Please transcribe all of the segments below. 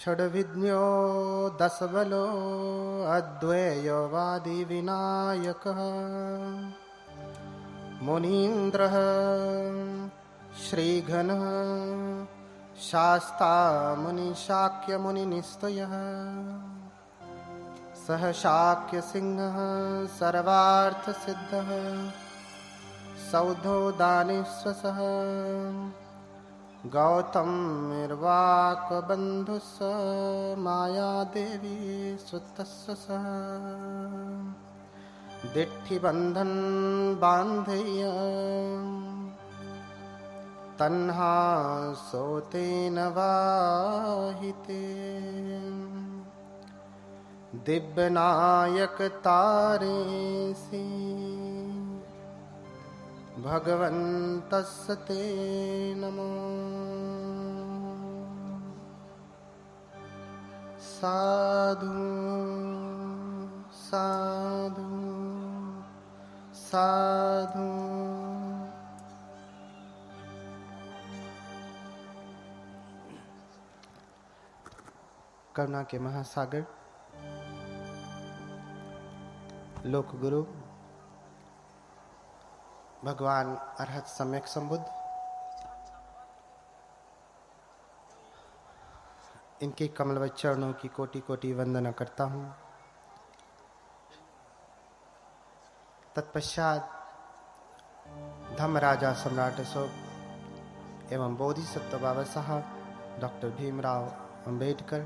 षड्विज्ञो दशबलो अद्वैयो वादिविनायकः मुनीन्द्रः श्रीघनः शास्ता मुनिशाक्यमुनिनिस्तयः सह शाक्यसिंहः सर्वार्थसिद्धः सौधो दानेश्वसः गौतमिर्वाकबन्धुस्स मायादेवी सुतस्य सः दिट्ठिबन्धन बान्धेय तन्हा सोतेन वाहिते दिव्यनायक तारेसि भगवन्तस्य ते नमो। साधु साधु साधु। करुणा के महासागर लोक गुरु भगवान अरहत सम्यक संबुद्ध, इनके कमलवत चरणों की कोटि कोटि वंदना करता हूँ। तत्पश्चात धर्मराजा सम्राट अशोक एवं बोधिसत्व बाबा साहब डॉक्टर भीमराव अंबेडकर,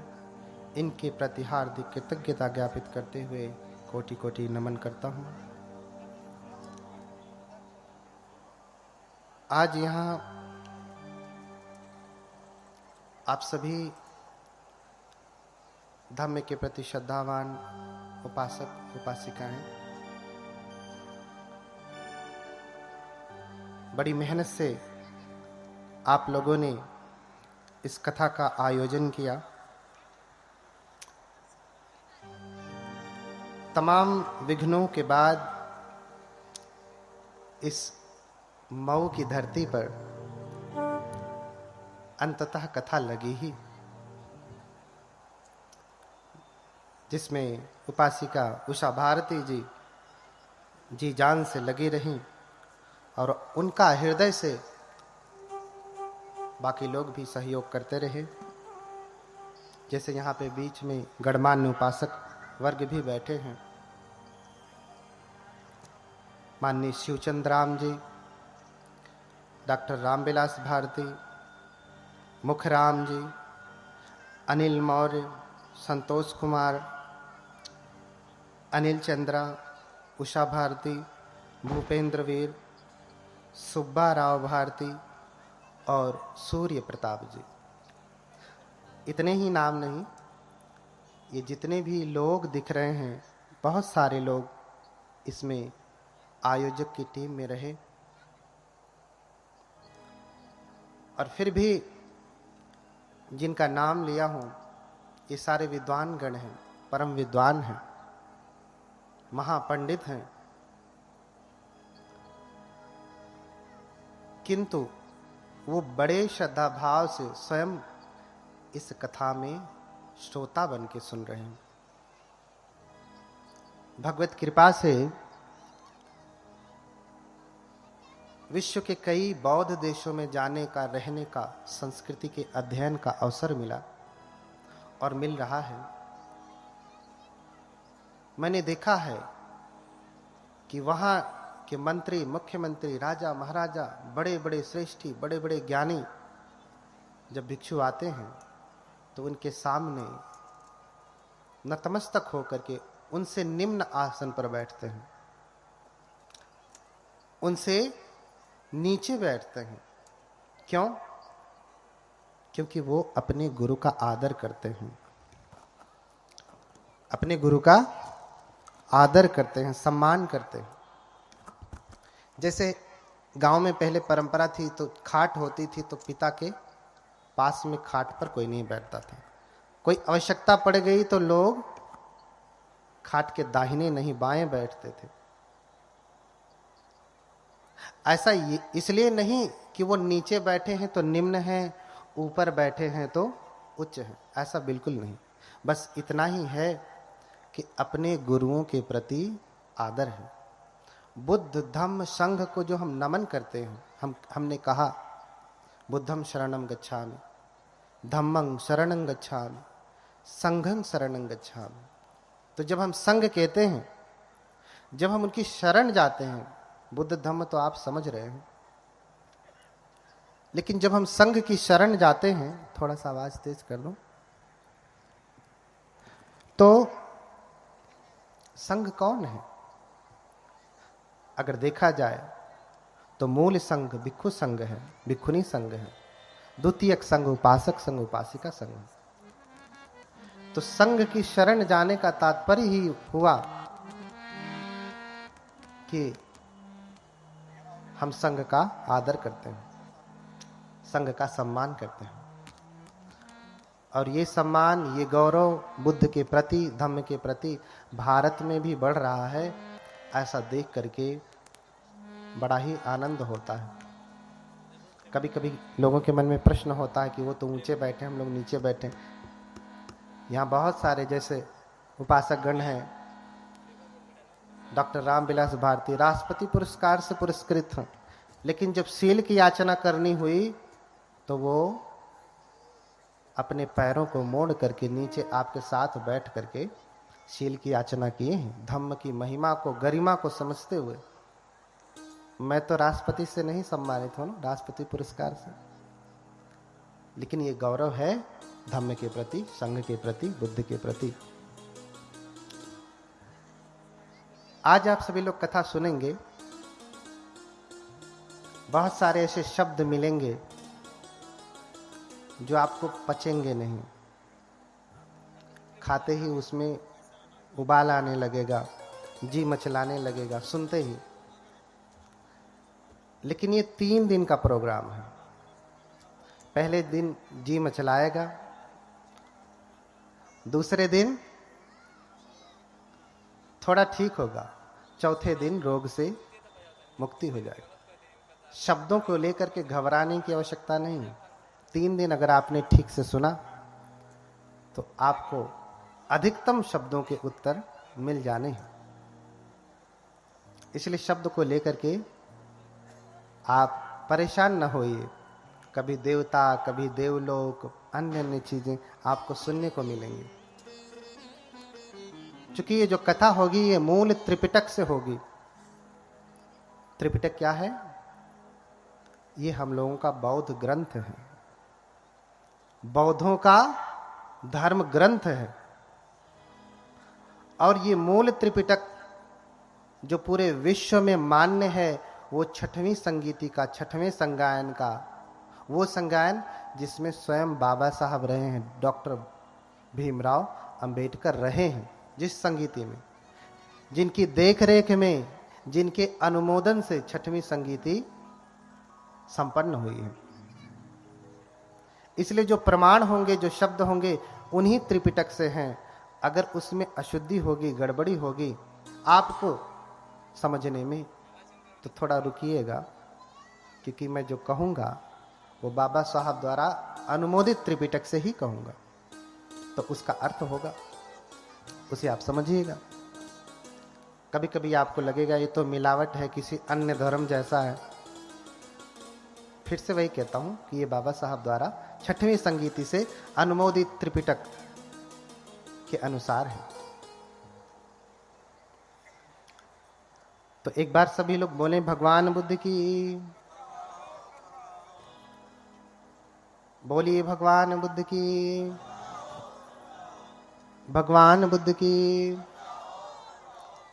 इनके प्रति हार्दिक कृतज्ञता ज्ञापित करते हुए कोटि कोटि नमन करता हूँ। आज यहाँ आप सभी धम्म के प्रति श्रद्धावान उपासक उपासिकाएं बड़ी मेहनत से आप लोगों ने इस कथा का आयोजन किया। तमाम विघ्नों के बाद इस मऊ की धरती पर अंततः कथा लगी ही, जिसमें उपासिका उषा भारती जी जान से लगी रहीं और उनका हृदय से बाकी लोग भी सहयोग करते रहे। जैसे यहाँ पे बीच में गणमान्य उपासक वर्ग भी बैठे हैं, माननीय शिवचंद्र राम जी, डॉक्टर रामविलास भारती, मुखराम जी, अनिल मौर्य, संतोष कुमार, अनिल चंद्रा, उषा भारती, भूपेंद्र वीर, सुब्बा राव भारती और सूर्य प्रताप जी। इतने ही नाम नहीं, ये जितने भी लोग दिख रहे हैं, बहुत सारे लोग इसमें आयोजक की टीम में रहे। और फिर भी जिनका नाम लिया हूं, ये सारे विद्वान गण हैं, परम विद्वान हैं, महापंडित हैं, किंतु वो बड़े श्रद्धा भाव से स्वयं इस कथा में श्रोता बन के सुन रहे हैं। भगवत कृपा से विश्व के कई बौद्ध देशों में जाने का, रहने का, संस्कृति के अध्ययन का अवसर मिला और मिल रहा है। मैंने देखा है कि वहाँ के मंत्री, मुख्यमंत्री, राजा, महाराजा, बड़े बड़े श्रेष्ठी, बड़े बड़े ज्ञानी जब भिक्षु आते हैं तो उनके सामने नतमस्तक होकर के उनसे निम्न आसन पर बैठते हैं, उनसे नीचे बैठते हैं। क्यों? क्योंकि वो अपने गुरु का आदर करते हैं, अपने गुरु का आदर करते हैं, सम्मान करते हैं। जैसे गांव में पहले परंपरा थी, तो खाट होती थी तो पिता के पास में खाट पर कोई नहीं बैठता था। कोई आवश्यकता पड़ गई तो लोग खाट के दाहिने नहीं बाएं बैठते थे। ऐसा इसलिए नहीं कि वो नीचे बैठे हैं तो निम्न हैं, ऊपर बैठे हैं तो उच्च हैं, ऐसा बिल्कुल नहीं। बस इतना ही है कि अपने गुरुओं के प्रति आदर है। बुद्ध धम्म संघ को जो हम नमन करते हैं, हमने कहा बुद्धं शरणं गच्छामि, धम्मं शरणं गच्छामि, संघं शरणं गच्छामि। तो जब हम संघ कहते हैं, जब हम उनकी शरण जाते हैं, बुद्ध धम्म तो आप समझ रहे हैं, लेकिन जब हम संघ की शरण जाते हैं, थोड़ा सा आवाज तेज कर दो, तो संघ कौन है? अगर देखा जाए तो मूल संघ भिक्षु संघ है, भिक्षुनी संघ है। द्वितीयक संघ उपासक संघ, उपासिका संघ। तो संघ की शरण जाने का तात्पर्य ही हुआ कि हम संघ का आदर करते हैं, संघ का सम्मान करते हैं। और ये सम्मान, ये गौरव बुद्ध के प्रति, धम्म के प्रति भारत में भी बढ़ रहा है। ऐसा देख करके बड़ा ही आनंद होता है। कभी कभी लोगों के मन में प्रश्न होता है कि वो तो ऊंचे बैठे, हम लोग नीचे बैठे। यहाँ बहुत सारे जैसे उपासक गण हैं, डॉक्टर रामविलास भारती राष्ट्रपति पुरस्कार से पुरस्कृत हैं, लेकिन जब शील की याचना करनी हुई तो वो अपने पैरों को मोड़ करके नीचे आपके साथ बैठ करके शील की याचना किए हैं, धम्म की महिमा को, गरिमा को समझते हुए। मैं तो राष्ट्रपति से नहीं सम्मानित हूं ना, राष्ट्रपति पुरस्कार से, लेकिन ये गौरव है धम्म के प्रति, संघ के प्रति, बुद्ध के प्रति। आज आप सभी लोग कथा सुनेंगे, बहुत सारे ऐसे शब्द मिलेंगे जो आपको पचेंगे नहीं, खाते ही उसमें उबाल आने लगेगा, जी मचलाने लगेगा सुनते ही। लेकिन ये 3 दिन का प्रोग्राम है। पहले दिन जी मचलाएगा, दूसरे दिन थोड़ा ठीक होगा, चौथे दिन रोग से मुक्ति हो जाएगी। शब्दों को लेकर के घबराने की आवश्यकता नहीं है। 3 दिन अगर आपने ठीक से सुना तो आपको अधिकतम शब्दों के उत्तर मिल जाने हैं। इसलिए शब्द को लेकर के आप परेशान न होइए। कभी देवता, कभी देवलोक, अन्य अन्य चीजें आपको सुनने को मिलेंगी। चूंकि ये जो कथा होगी ये मूल त्रिपिटक से होगी। त्रिपिटक क्या है? ये हम लोगों का बौद्ध ग्रंथ है, बौद्धों का धर्म ग्रंथ है। और ये मूल त्रिपिटक जो पूरे विश्व में मान्य है, वो 6वीं संगीति का, 6वें संगायन का, वो संगायन जिसमें स्वयं बाबा साहब रहे हैं, डॉक्टर भीमराव अंबेडकर रहे हैं, जिस संगीति में, जिनकी देखरेख में, जिनके अनुमोदन से 6वीं संगीति संपन्न हुई है। इसलिए जो प्रमाण होंगे, जो शब्द होंगे, उन्हीं त्रिपिटक से हैं। अगर उसमें अशुद्धि होगी, गड़बड़ी होगी आपको समझने में, तो थोड़ा रुकिएगा, क्योंकि मैं जो कहूंगा वो बाबा साहब द्वारा अनुमोदित त्रिपिटक से ही कहूंगा, तो उसका अर्थ होगा, उसे आप समझिएगा। कभी कभी आपको लगेगा ये तो मिलावट है, किसी अन्य धर्म जैसा है। फिर से वही कहता हूं कि ये बाबा साहब द्वारा 6वीं संगीति से अनुमोदित त्रिपिटक के अनुसार है। तो एक बार सभी लोग बोले भगवान बुद्ध की, बोलिए भगवान बुद्ध की, भगवान बुद्ध की।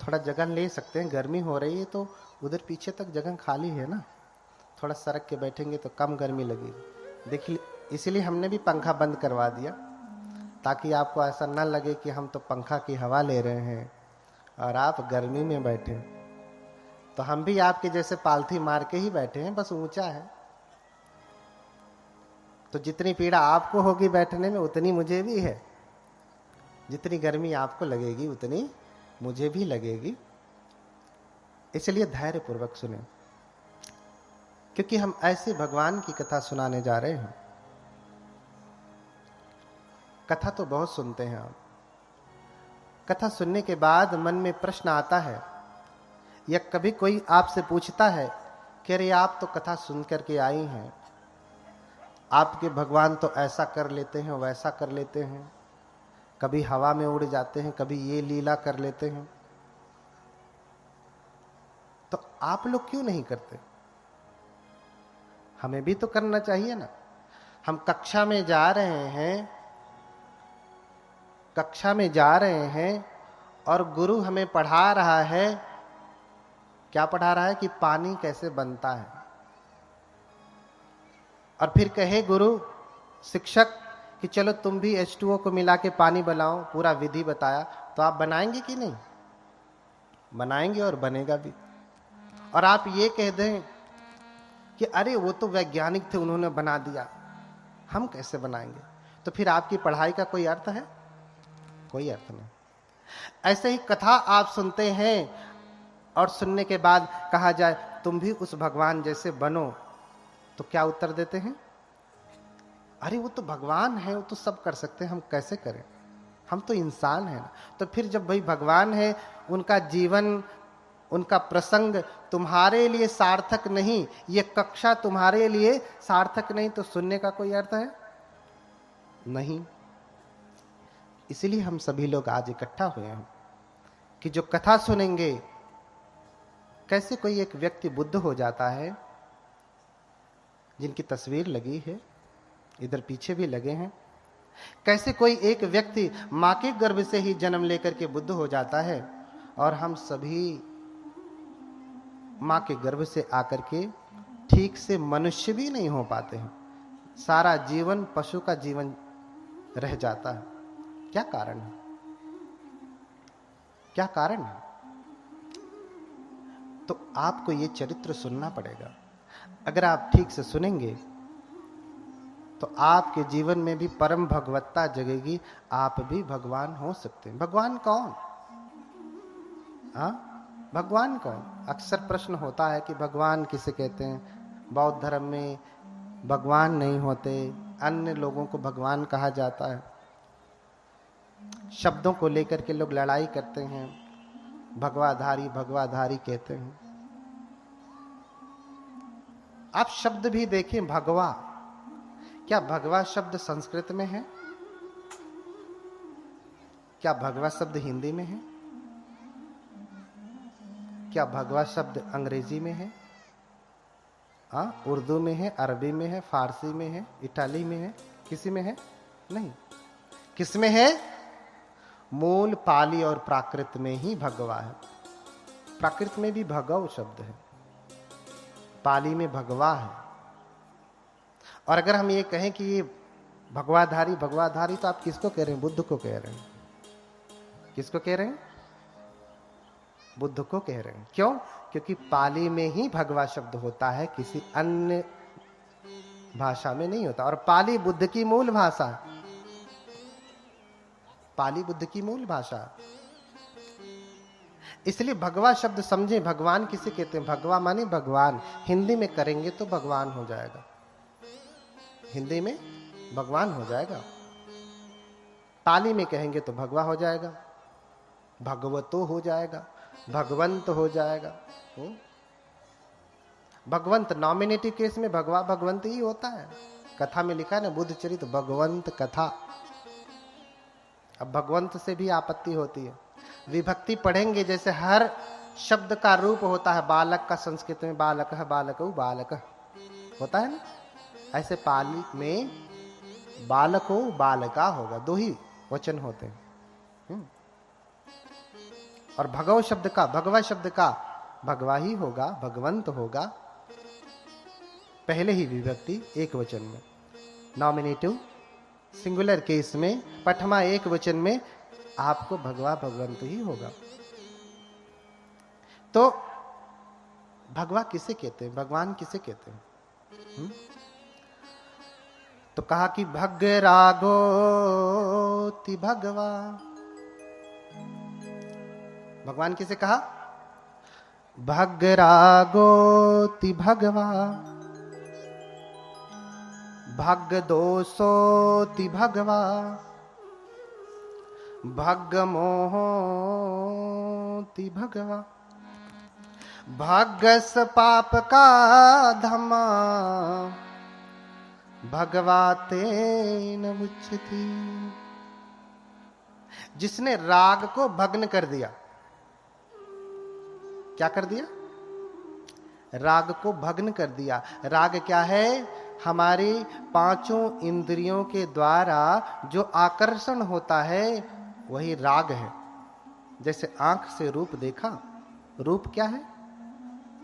थोड़ा जगह ले सकते हैं, गर्मी हो रही है तो उधर पीछे तक जगह खाली है ना, थोड़ा सरक के बैठेंगे तो कम गर्मी लगेगी। देखिए, इसीलिए हमने भी पंखा बंद करवा दिया, ताकि आपको ऐसा न लगे कि हम तो पंखा की हवा ले रहे हैं और आप गर्मी में बैठे। तो हम भी आपके जैसे पालथी मार के ही बैठे हैं, बस ऊंचा है। तो जितनी पीड़ा आपको होगी बैठने में, उतनी मुझे भी है। जितनी गर्मी आपको लगेगी उतनी मुझे भी लगेगी। इसलिए धैर्य पूर्वक सुने, क्योंकि हम ऐसे भगवान की कथा सुनाने जा रहे हैं कथा तो बहुत सुनते हैं आप। कथा सुनने के बाद मन में प्रश्न आता है, या कभी कोई आपसे पूछता है कि अरे आप तो कथा सुन करके आई हैं, आपके भगवान तो ऐसा कर लेते हैं, वैसा कर लेते हैं, कभी हवा में उड़ जाते हैं, कभी ये लीला कर लेते हैं, तो आप लोग क्यों नहीं करते? हमें भी तो करना चाहिए ना। हम कक्षा में जा रहे हैं, और गुरु हमें पढ़ा रहा है। क्या पढ़ा रहा है? कि पानी कैसे बनता है। और फिर कहे गुरु, शिक्षक कि चलो तुम भी H2O को मिला के पानी बनाओ, पूरा विधि बताया, तो आप बनाएंगे कि नहीं? बनाएंगे, और बनेगा भी। और आप ये कह दें कि अरे वो तो वैज्ञानिक थे, उन्होंने बना दिया, हम कैसे बनाएंगे? तो फिर आपकी पढ़ाई का कोई अर्थ है? कोई अर्थ नहीं। ऐसे ही कथा आप सुनते हैं और सुनने के बाद कहा जाए तुम भी उस भगवान जैसे बनो, तो क्या उत्तर देते हैं? अरे वो तो भगवान है, वो तो सब कर सकते हैं, हम कैसे करें? हम तो इंसान हैं। तो फिर जब भाई भगवान है, उनका जीवन, उनका प्रसंग तुम्हारे लिए सार्थक नहीं, ये कक्षा तुम्हारे लिए सार्थक नहीं, तो सुनने का कोई अर्थ है? नहीं। इसीलिए हम सभी लोग आज इकट्ठा हुए हैं कि जो कथा सुनेंगे, कैसे कोई एक व्यक्ति बुद्ध हो जाता है, जिनकी तस्वीर लगी है, इधर पीछे भी लगे हैं। कैसे कोई एक व्यक्ति मां के गर्भ से ही जन्म लेकर के बुद्ध हो जाता है, और हम सभी मां के गर्भ से आकर के ठीक से मनुष्य भी नहीं हो पाते हैं। सारा जीवन पशु का जीवन रह जाता है। क्या कारण है? क्या कारण है? तो आपको ये चरित्र सुनना पड़ेगा। अगर आप ठीक से सुनेंगे तो आपके जीवन में भी परम भगवत्ता जगेगी, आप भी भगवान हो सकते हैं। भगवान कौन? भगवान कौन? अक्सर प्रश्न होता है कि भगवान किसे कहते हैं। बौद्ध धर्म में भगवान नहीं होते, अन्य लोगों को भगवान कहा जाता है। शब्दों को लेकर के लोग लड़ाई करते हैं, भगवाधारी भगवाधारी कहते हैं। आप शब्द भी देखें, भगवा, क्या भगवा शब्द संस्कृत में है? क्या भगवा शब्द हिंदी में है? क्या भगवा शब्द अंग्रेजी में है? उर्दू में है, अरबी में है, फारसी में है, इटाली में है? किसी में है? नहीं। किस में है? मूल पाली और प्राकृत में ही भगवा है। प्राकृत में भी भगव शब्द है, पाली में भगवा है। और अगर हम ये कहें कि ये भगवाधारी भगवाधारी, तो आप किसको कह रहे हैं? बुद्ध को कह रहे हैं। किसको कह रहे हैं? बुद्ध को कह रहे हैं। क्यों? क्योंकि पाली में ही भगवा शब्द होता है, किसी अन्य भाषा में नहीं होता। और पाली बुद्ध की मूल भाषा है। पाली बुद्ध की मूल भाषा। इसलिए भगवा शब्द समझे। भगवान किसे कहते हैं? भगवा माने भगवान। हिंदी में करेंगे तो भगवान हो जाएगा, हिंदी में भगवान हो जाएगा। पाली में कहेंगे तो भगवा हो जाएगा, भगवतो हो जाएगा, भगवंत हो जाएगा। भगवंत नॉमिनेटिव केस में भगवा भगवंत ही होता है। कथा में लिखा है ना, बुद्ध चरित भगवंत कथा। अब भगवंत से भी आपत्ति होती है। विभक्ति पढ़ेंगे, जैसे हर शब्द का रूप होता है। बालक का संस्कृत में बालक है, बालक बालक होता है ना, ऐसे पाली में बालक हो बालका होगा, दो ही वचन होते हैं। और भगव शब्द का, भगवा शब्द का भगवा ही होगा, भगवंत होगा। पहले ही विभक्ति एक वचन में, नॉमिनेटिव सिंगुलर केस में, पठमा एक वचन में आपको भगवा भगवंत ही होगा। तो भगवा किसे कहते हैं? भगवान किसे कहते हैं? तो कहा कि भग रागोति भगवा। भगवान किसे कहा? भग रागोति भगवा, भग दोषोति भगवा, भग्ग मोहोति भगवा, भाग्यस पाप का धमा, भगवाते न उच्चति। जिसने राग को भग्न कर दिया, क्या कर दिया? राग को भग्न कर दिया। राग क्या है? हमारी पांचों इंद्रियों के द्वारा जो आकर्षण होता है वही राग है। जैसे आंख से रूप देखा, रूप क्या है?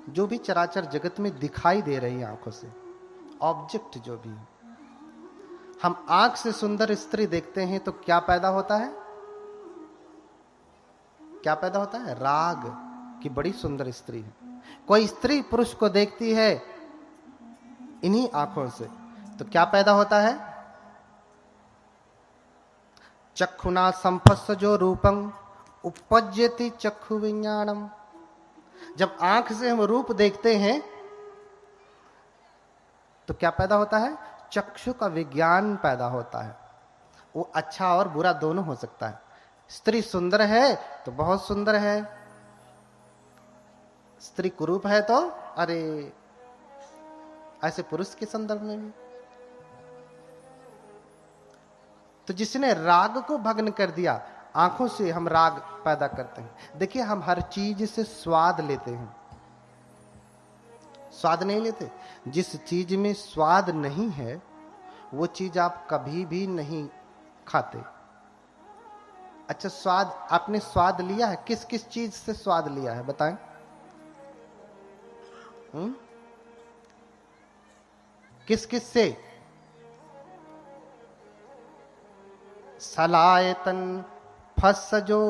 जो भी चराचर जगत में दिखाई दे रही आंखों से, ऑब्जेक्ट जो भी है। हम आंख से सुंदर स्त्री देखते हैं तो क्या पैदा होता है? क्या पैदा होता है? राग की बड़ी सुंदर स्त्री है। कोई स्त्री पुरुष को देखती है इन्हीं आंखों से तो क्या पैदा होता है? चक्षुना संपस्सजो रूपं उपपज्यति चक्षु विज्ञानम। जब आंख से हम रूप देखते हैं तो क्या पैदा होता है? चक्षु का विज्ञान पैदा होता है। वो अच्छा और बुरा दोनों हो सकता है। स्त्री सुंदर है तो बहुत सुंदर है, स्त्री कुरूप है तो अरे, ऐसे पुरुष के संदर्भ में भी। तो जिसने राग को भग्न कर दिया, आंखों से हम राग पैदा करते हैं। देखिए, हम हर चीज से स्वाद लेते हैं, स्वाद नहीं लेते। जिस चीज में स्वाद नहीं है वो चीज आप कभी भी नहीं खाते। अच्छा, स्वाद आपने स्वाद लिया है? किस किस चीज से स्वाद लिया है बताएं? किस किस से? सलायतन फसजो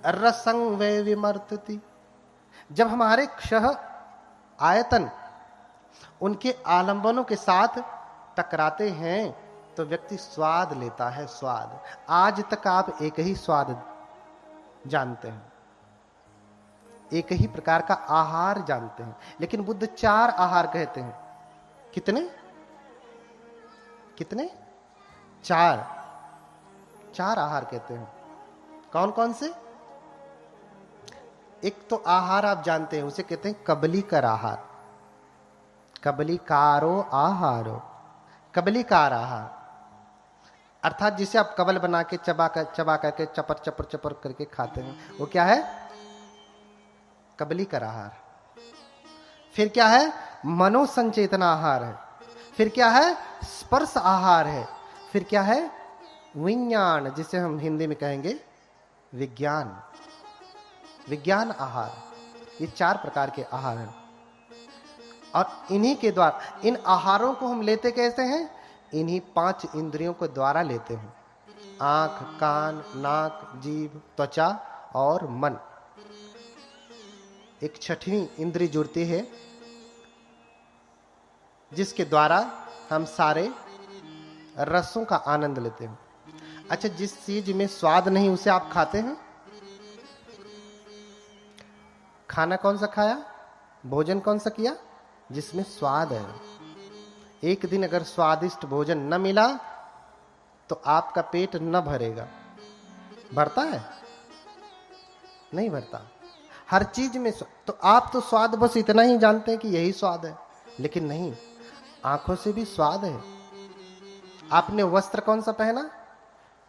रसंग वे विमर्तति। जब हमारे क्षह आयतन उनके आलंबनों के साथ टकराते हैं तो व्यक्ति स्वाद लेता है। स्वाद, आज तक आप एक ही स्वाद जानते हैं, एक ही प्रकार का आहार जानते हैं, लेकिन बुद्ध 4 आहार कहते हैं। कितने कितने? 4 आहार कहते हैं। कौन कौन से? एक तो आहार आप जानते हैं, उसे कहते हैं कबलीकर आहार। कबलीकारो आहारो, कबलीकार आहार अर्थात जिसे आप कबल बना के चबा करके चपर चपर चपर करके खाते हैं, वो क्या है? कबलीकर आहार। फिर क्या है? मनोसंचेतना आहार है। फिर क्या है? स्पर्श आहार है। फिर क्या है? विज्ञान, जिसे हम हिंदी में कहेंगे विज्ञान, विज्ञान आहार। ये 4 प्रकार के आहार हैं और इन्हीं के द्वारा, इन आहारों को हम लेते कैसे हैं? इन्हीं 5 इंद्रियों के द्वारा लेते हैं। आंख, कान, नाक, जीभ, त्वचा और मन। एक 6वीं इंद्री जुड़ती है जिसके द्वारा हम सारे रसों का आनंद लेते हैं। अच्छा, जिस चीज में स्वाद नहीं उसे आप खाते हैं? खाना कौन सा खाया? भोजन कौन सा किया? जिसमें स्वाद है। एक दिन अगर स्वादिष्ट भोजन न मिला तो आपका पेट न भरेगा। भरता है? नहीं भरता। हर चीज में तो आप तो स्वाद बस इतना ही जानते हैं कि यही स्वाद है, लेकिन नहीं, आंखों से भी स्वाद है। आपने वस्त्र कौन सा पहना?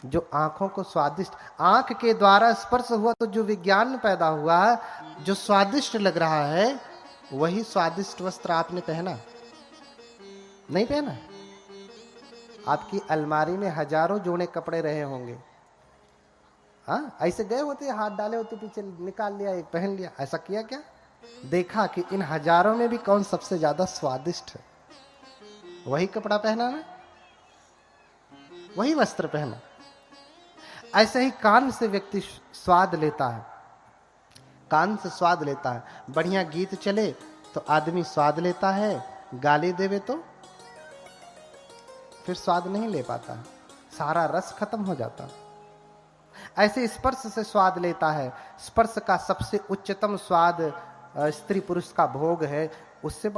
जो आंखों को स्वादिष्ट, आंख के द्वारा स्पर्श हुआ तो जो विज्ञान पैदा हुआ, जो स्वादिष्ट लग रहा है, वही स्वादिष्ट वस्त्र आपने पहना। नहीं पहना? आपकी अलमारी में हजारों जोड़े कपड़े रहे होंगे। हाँ, ऐसे गए होते, हाथ डाले होते पीछे, निकाल लिया, एक पहन लिया। ऐसा किया क्या? देखा कि इन हजारों में भी कौन सबसे ज्यादा स्वादिष्ट है, वही कपड़ा पहना ना, वही वस्त्र पहना। ऐसे ही कान से व्यक्ति स्वाद लेता है, कान से स्वाद लेता है। बढ़िया गीत चले तो आदमी स्वाद लेता है, गाली देवे तो फिर स्वाद नहीं ले पाता, सारा रस खत्म हो जाता। ऐसे स्पर्श से स्वाद लेता है। स्पर्श का सबसे उच्चतम स्वाद स्त्री पुरुष का भोग है। उससे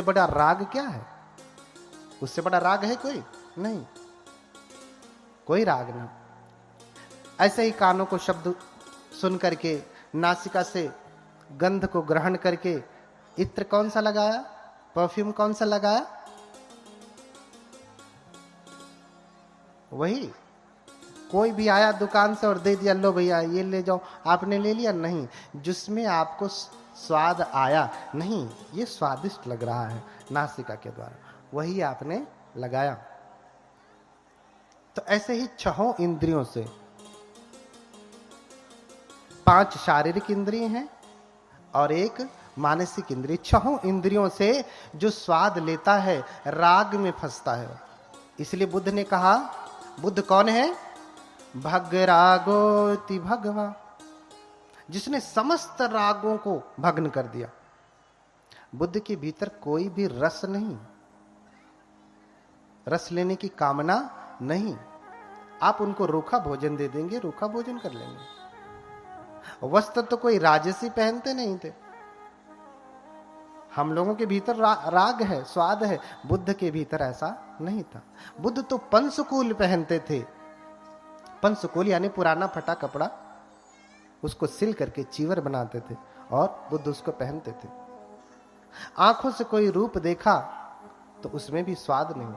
बड़ा राग क्या है? उससे बड़ा राग है कोई? नहीं। कोई राग नहीं। ऐसे ही कानों को शब्द सुन करके, नासिका से गंध को ग्रहण करके, इत्र कौन सा लगाया, परफ्यूम कौन सा लगाया, वही। कोई भी आया दुकान से और दे दिया, लो भैया ये ले जाओ, आपने ले लिया? नहीं, जिसमें आपको स्वाद आया, नहीं ये स्वादिष्ट लग रहा है नासिका के द्वारा, वही आपने लगाया। तो ऐसे ही छहों इंद्रियों से, 5 शारीरिक इंद्रिय हैं और एक मानसिक इंद्रिय, छहों इंद्रियों से जो स्वाद लेता है राग में फंसता है। इसलिए बुद्ध ने कहा, बुद्ध कौन है? भग रागोति भगवा, जिसने समस्त रागों को भग्न कर दिया। बुद्ध के भीतर कोई भी रस नहीं, रस लेने की कामना नहीं। आप उनको रूखा भोजन दे देंगे, रूखा भोजन कर लेंगे। वस्त्र तो कोई राजसी पहनते नहीं थे। हम लोगों के भीतर राग है, स्वाद है, बुद्ध के भीतर ऐसा नहीं था। बुद्ध तो पंचकूल पहनते थे। पंचकूल यानी पुराना फटा कपड़ा, उसको सिल करके चीवर बनाते थे और बुद्ध उसको पहनते थे। आंखों से कोई रूप देखा तो उसमें भी स्वाद नहीं।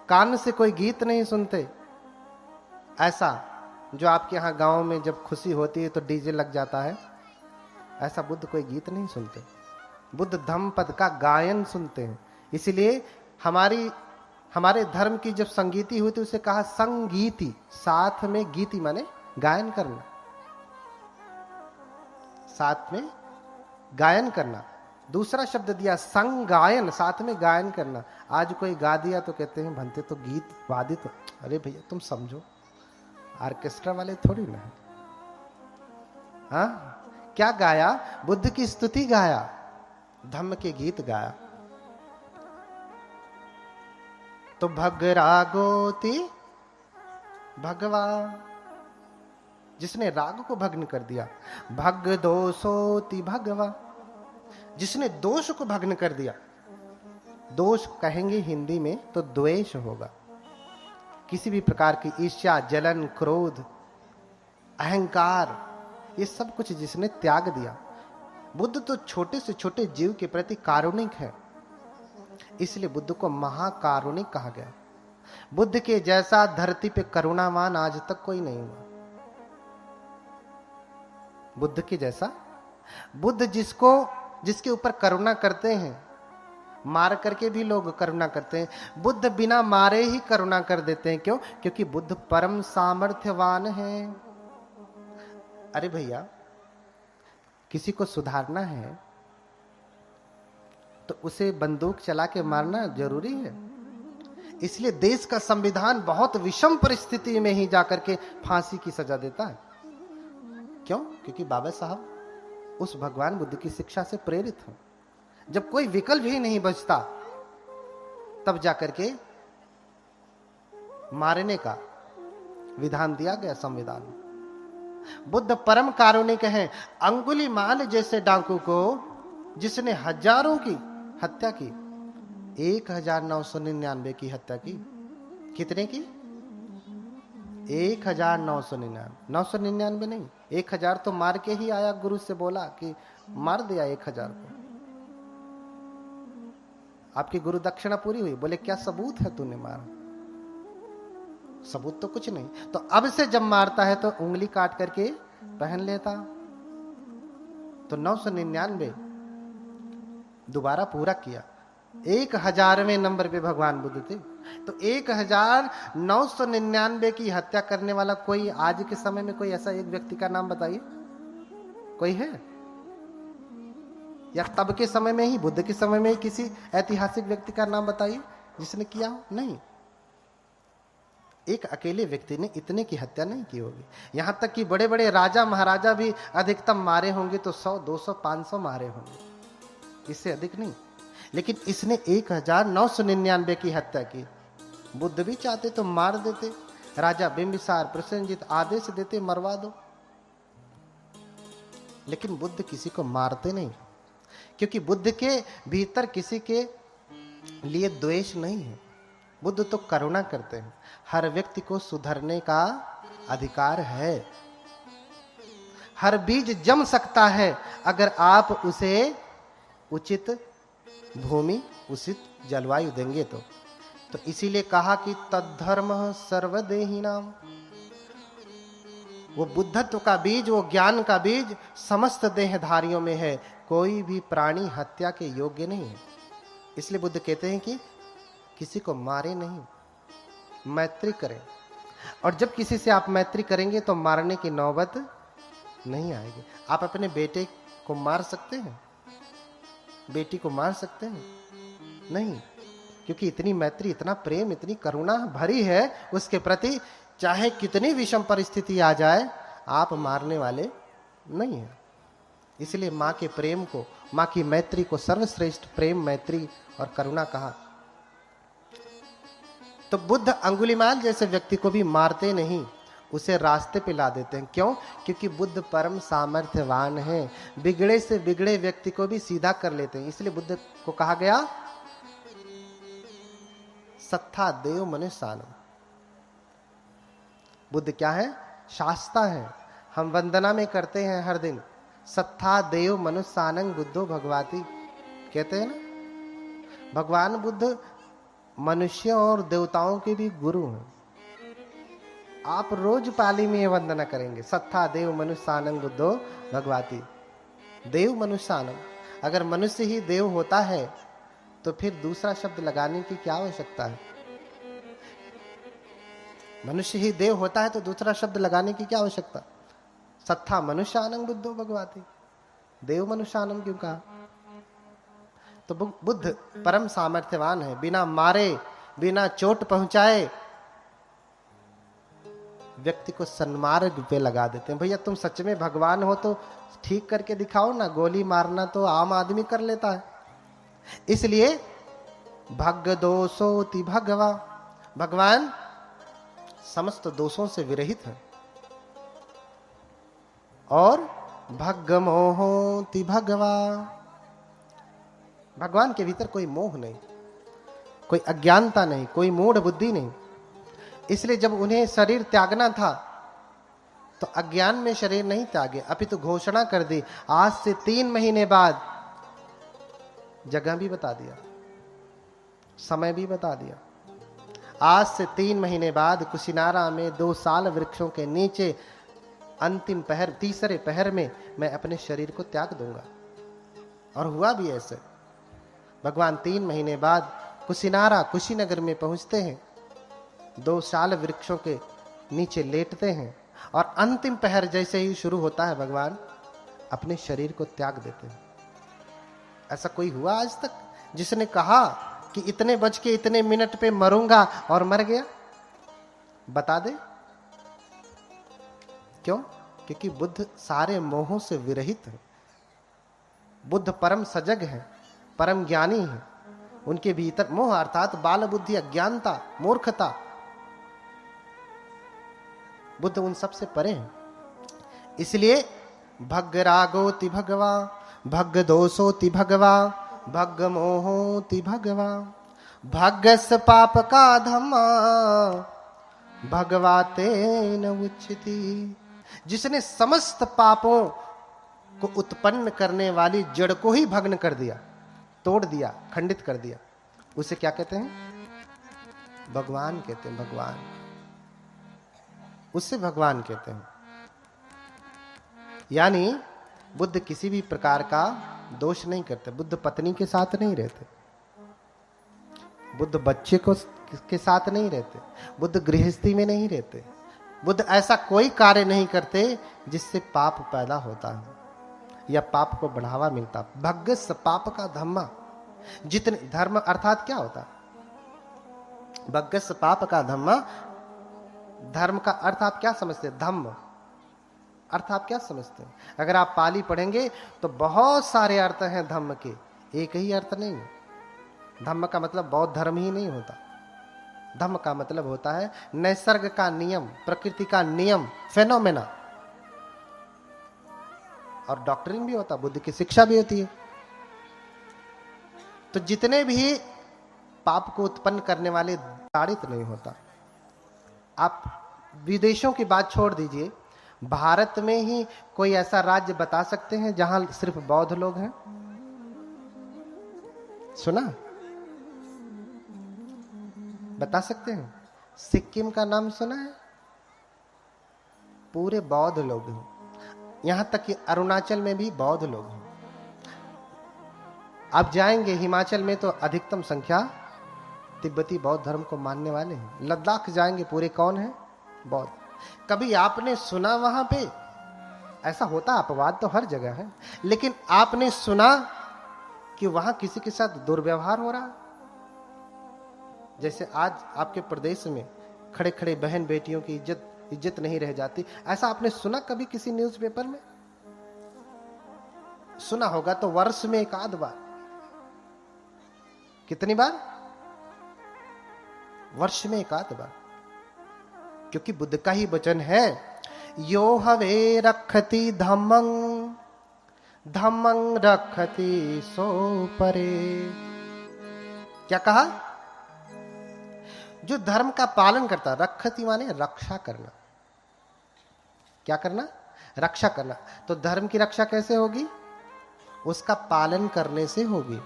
कान से कोई गीत नहीं सुनते, ऐसा जो आपके यहाँ गांव में जब खुशी होती है तो डीजे लग जाता है, ऐसा बुद्ध कोई गीत नहीं सुनते। बुद्ध धम्मपद का गायन सुनते हैं। इसलिए हमारे धर्म की जब संगीति हुई तो उसे कहा संगीति, साथ में गीति माने गायन करना, साथ में गायन करना। दूसरा शब्द दिया संगायन, साथ में गायन करना। आज कोई गा दिया तो कहते हैं भंते तो गीत वादित। अरे भैया तुम समझो, ऑर्केस्ट्रा वाले थोड़ी ना है। हाँ, क्या गाया? बुद्ध की स्तुति गाया, धम्म के गीत गाया। तो भग रागोति भगवा, जिसने राग को भग्न कर दिया। भग दोषोति भगवा, जिसने दोष को भग्न कर दिया। दोष कहेंगे हिंदी में तो द्वेष होगा। किसी भी प्रकार की ईर्ष्या, जलन, क्रोध, अहंकार, ये सब कुछ जिसने त्याग दिया। बुद्ध तो छोटे से छोटे जीव के प्रति कारुणिक है, इसलिए बुद्ध को महाकारुणिक कहा गया। बुद्ध के जैसा धरती पे करुणावान आज तक कोई नहीं हुआ। बुद्ध के जैसा, बुद्ध जिसके ऊपर करुणा करते हैं, मार करके भी लोग करुणा करते हैं, बुद्ध बिना मारे ही करुणा कर देते हैं। क्यों? क्योंकि बुद्ध परम सामर्थ्यवान है। अरे भैया, किसी को सुधारना है तो उसे बंदूक चला के मारना जरूरी है। इसलिए देश का संविधान बहुत विषम परिस्थिति में ही जाकर के फांसी की सजा देता है। क्यों? क्योंकि बाबा साहब उस भगवान बुद्ध की शिक्षा से प्रेरित हैं। जब कोई विकल्प ही नहीं बचता तब जाकर के मारने का विधान दिया गया संविधान में। बुद्ध परम कारुणिक हैं। अंगुलीमाल जैसे डाकू को जिसने हजारों की हत्या की, 1999 की हत्या की। कितने की? 1999। 999 नहीं, 1000 तो मार के ही आया। गुरु से बोला कि मार दिया 1000 को। आपकी गुरु दक्षिणा पूरी हुई। बोले क्या सबूत है तूने मारा? सबूत तो कुछ नहीं। तो अब से जब मारता है तो उंगली काट करके पहन लेता। तो 999 दोबारा पूरा किया। 1000वें नंबर पे भगवान बुद्ध थे। तो 1999 की हत्या करने वाला कोई आज के समय में कोई ऐसा एक व्यक्ति का नाम बताइए, कोई है? या तब के समय में ही, बुद्ध के समय में ही किसी ऐतिहासिक व्यक्ति का नाम बताइए जिसने किया हो? नहीं। एक अकेले व्यक्ति ने इतने की हत्या नहीं की होगी। यहां तक कि बड़े बड़े राजा महाराजा भी अधिकतम मारे होंगे तो 100, 200, 500 मारे होंगे, इससे अधिक नहीं। लेकिन इसने 1999 की हत्या की। बुद्ध भी चाहते तो मार देते। राजा बिंबिसार, प्रसेनजीत आदेश देते मरवा दो। लेकिन बुद्ध किसी को मारते नहीं, क्योंकि बुद्ध के भीतर किसी के लिए द्वेष नहीं है। बुद्ध तो करुणा करते हैं। हर व्यक्ति को सुधरने का अधिकार है। हर बीज जम सकता है अगर आप उसे उचित भूमि, उचित जलवायु देंगे तो इसीलिए कहा कि तद्धर्मः सर्वदेहिनाम। वो बुद्धत्व का बीज, वो ज्ञान का बीज समस्त देहधारियों में है। कोई भी प्राणी हत्या के योग्य नहीं है। इसलिए बुद्ध कहते हैं कि किसी को मारे नहीं, मैत्री करें। और जब किसी से आप मैत्री करेंगे तो मारने की नौबत नहीं आएगी। आप अपने बेटे को मार सकते हैं, बेटी को मार सकते हैं? नहीं, क्योंकि इतनी मैत्री, इतना प्रेम, इतनी करुणा भरी है उसके प्रति, चाहे कितनी विषम परिस्थिति आ जाए आप मारने वाले नहीं हैं। इसलिए माँ के प्रेम को, माँ की मैत्री को सर्वश्रेष्ठ प्रेम, मैत्री और करुणा कहा। तो बुद्ध अंगुलीमाल जैसे व्यक्ति को भी मारते नहीं, उसे रास्ते पे ला देते हैं। क्यों? क्योंकि बुद्ध परम सामर्थ्यवान है, बिगड़े से बिगड़े व्यक्ति को भी सीधा कर लेते हैं। इसलिए बुद्ध को कहा गया सत्ता देव मनुष्यानम। बुद्ध क्या है? शास्ता है। हम वंदना में करते हैं हर दिन, सत्ता देव मनुष्यानंग बुद्धो भगवाती, कहते हैं ना। भगवान बुद्ध मनुष्यों और देवताओं के भी गुरु हैं। आप रोज पाली में वंदना करेंगे, सत्ता देव मनुष्यानंग बुद्धो भगवाती। देव मनुष्यानम, अगर मनुष्य ही देव होता है तो फिर दूसरा शब्द लगाने की क्या आवश्यकता है? मनुष्य ही देव होता है तो दूसरा शब्द लगाने की क्या आवश्यकता? सत्ता मनुष्यानंग बुद्धो भगवाती, देव मनुष्यानम क्यों कहा? तो बुद्ध परम सामर्थ्यवान है। बिना मारे, बिना चोट पहुंचाए व्यक्ति को सन्मार्ग पे लगा देते हैं। भैया तुम सच में भगवान हो तो ठीक करके दिखाओ ना। गोली मारना तो आम आदमी कर लेता है। इसलिए भग दोषोति भगवा, भगवान समस्त दोषों से विरहित है। और भग मोहोति भगवा, भगवान के भीतर कोई मोह नहीं, कोई अज्ञानता नहीं, कोई मूढ़ बुद्धि नहीं। इसलिए जब उन्हें शरीर त्यागना था तो अज्ञान में शरीर नहीं त्यागे, अपितु घोषणा कर दी आज से 3 महीने बाद। जगह भी बता दिया, समय भी बता दिया। आज से 3 महीने बाद कुशिनारा में 2 साल वृक्षों के नीचे अंतिम पहर, तीसरे पहर में मैं अपने शरीर को त्याग दूंगा। और हुआ भी ऐसे। भगवान 3 महीने बाद कुशिनारा, कुशीनगर में पहुंचते हैं, 2 साल वृक्षों के नीचे लेटते हैं और अंतिम पहर जैसे ही शुरू होता है भगवान अपने शरीर को त्याग देते हैं। ऐसा कोई हुआ आज तक जिसने कहा कि इतने बज के इतने मिनट पे मरूंगा और मर गया? बता दे। क्यों? क्योंकि बुद्ध सारे मोहों से विरहित है। बुद्ध परम सजग है, परम ज्ञानी है। उनके भीतर मोह अर्थात बाल बुद्धि, अज्ञानता, मूर्खता, बुद्ध उन सब से परे हैं। इसलिए भग रागोति भगवा, भग दोषोति भगवा, भग मोहोति भगवा, भगस पाप का धम्मा भगवाते न उच्चति। जिसने समस्त पापों को उत्पन्न करने वाली जड़ को ही भग्न कर दिया, तोड़ दिया, खंडित कर दिया, उसे क्या कहते हैं? भगवान कहते हैं। भगवान, उससे भगवान कहते हैं। यानी बुद्ध किसी भी प्रकार का दोष नहीं करते। बुद्ध पत्नी के साथ नहीं रहते, बुद्ध बच्चे को के साथ नहीं रहते, बुद्ध गृहस्थी में नहीं रहते। बुद्ध ऐसा कोई कार्य नहीं करते जिससे पाप पैदा होता है या पाप को बढ़ावा मिलता। भग्गस पाप का धम्मा, जितने धर्म अर्थात क्या होता? भग्गस पाप का धम्मा, धर्म का अर्थ आप क्या समझते हैं? धम्म अर्थ आप क्या समझते हैं? अगर आप पाली पढ़ेंगे तो बहुत सारे अर्थ हैं धम्म के, एक ही अर्थ नहीं। धम्म का मतलब बौद्ध धर्म ही नहीं होता। धम्म का मतलब होता है नैसर्ग का नियम, प्रकृति का नियम, फेनोमेना। और डॉक्ट्रिन भी होता, बुद्ध की शिक्षा भी होती है। तो जितने भी पाप को उत्पन्न करने वाले प्रताड़ित नहीं होता। आप विदेशों की बात छोड़ दीजिए, भारत में ही कोई ऐसा राज्य बता सकते हैं जहां सिर्फ बौद्ध लोग हैं? सुना? बता सकते हैं? सिक्किम का नाम सुना है? पूरे बौद्ध लोग हैं। यहां तक कि अरुणाचल में भी बौद्ध लोग हैं। आप जाएंगे हिमाचल में तो अधिकतम संख्या तिब्बती बौद्ध धर्म को मानने वाले हैं। लद्दाख जाएंगे, पूरे कौन है? बौद्ध। कभी आपने सुना वहां पे ऐसा होता? अपवाद तो हर जगह है, लेकिन आपने सुना कि वहां किसी के साथ दुर्व्यवहार हो रहा? जैसे आज आपके प्रदेश में खड़े खड़े बहन बेटियों की इज्जत नहीं रह जाती, ऐसा आपने सुना कभी किसी न्यूज़पेपर में? सुना होगा तो वर्ष में एक आध बार। कितनी बार? वर्ष में एक आध बार। क्योंकि बुद्ध का ही वचन है, यो हवे रखति धम्मं धम्मं रखति सो परे। क्या कहा? जो धर्म का पालन करता, रखति माने रक्षा करना। क्या करना? रक्षा करना। तो धर्म की रक्षा कैसे होगी? उसका पालन करने से होगी।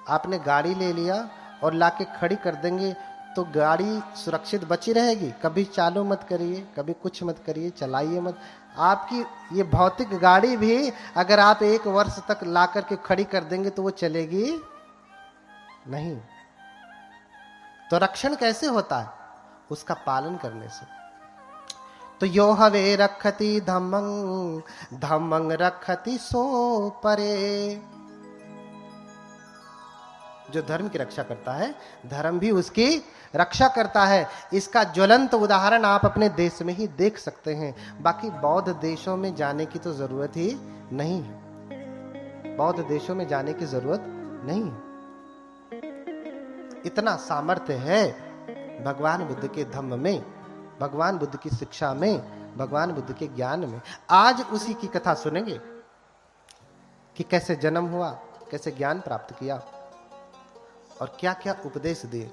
आपने गाड़ी ले लिया और लाके खड़ी कर देंगे तो गाड़ी सुरक्षित बची रहेगी? कभी चालू मत करिए, कभी कुछ मत करिए, चलाइए मत। आपकी ये भौतिक गाड़ी भी अगर आप 1 वर्ष तक ला करके खड़ी कर देंगे तो वो चलेगी नहीं। तो रक्षण कैसे होता है? उसका पालन करने से। तो यो हवे रखति धम्मं धम्मं रखति सो परे। जो धर्म की रक्षा करता है, धर्म भी उसकी रक्षा करता है। इसका ज्वलंत उदाहरण आप अपने देश में ही देख सकते हैं। बाकी बौद्ध देशों में जाने की तो जरूरत ही नहीं है। बौद्ध देशों में जाने की जरूरत नहीं है। इतना सामर्थ्य है भगवान बुद्ध के धम्म में, भगवान बुद्ध की शिक्षा में, भगवान बुद्ध के ज्ञान में। आज उसी की कथा सुनेंगे कि कैसे जन्म हुआ, कैसे ज्ञान प्राप्त किया और क्या क्या उपदेश दिए।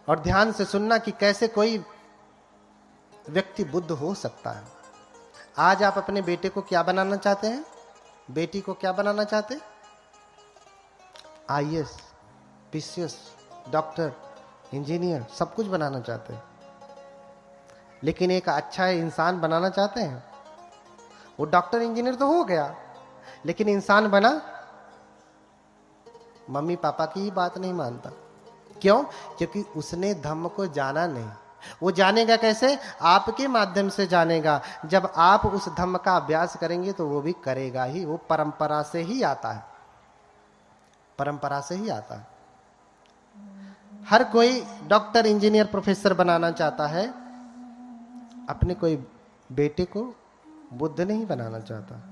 और ध्यान से सुनना कि कैसे कोई व्यक्ति बुद्ध हो सकता है। आज आप अपने बेटे को क्या बनाना चाहते हैं? बेटी को क्या बनाना चाहते हैं? आईएएस, पीसीएस, डॉक्टर, इंजीनियर, सब कुछ बनाना चाहते हैं। लेकिन एक अच्छा इंसान बनाना चाहते हैं? वो डॉक्टर इंजीनियर तो हो गया, लेकिन इंसान बना? मम्मी पापा की ही बात नहीं मानता। क्यों? क्योंकि उसने धम्म को जाना नहीं। वो जानेगा कैसे? आपके माध्यम से जानेगा। जब आप उस धम्म का अभ्यास करेंगे तो वो भी करेगा ही। वो परंपरा से ही आता है, परंपरा से ही आता है। हर कोई डॉक्टर, इंजीनियर, प्रोफेसर बनाना चाहता है, अपने कोई बेटे को बुद्ध नहीं बनाना चाहता।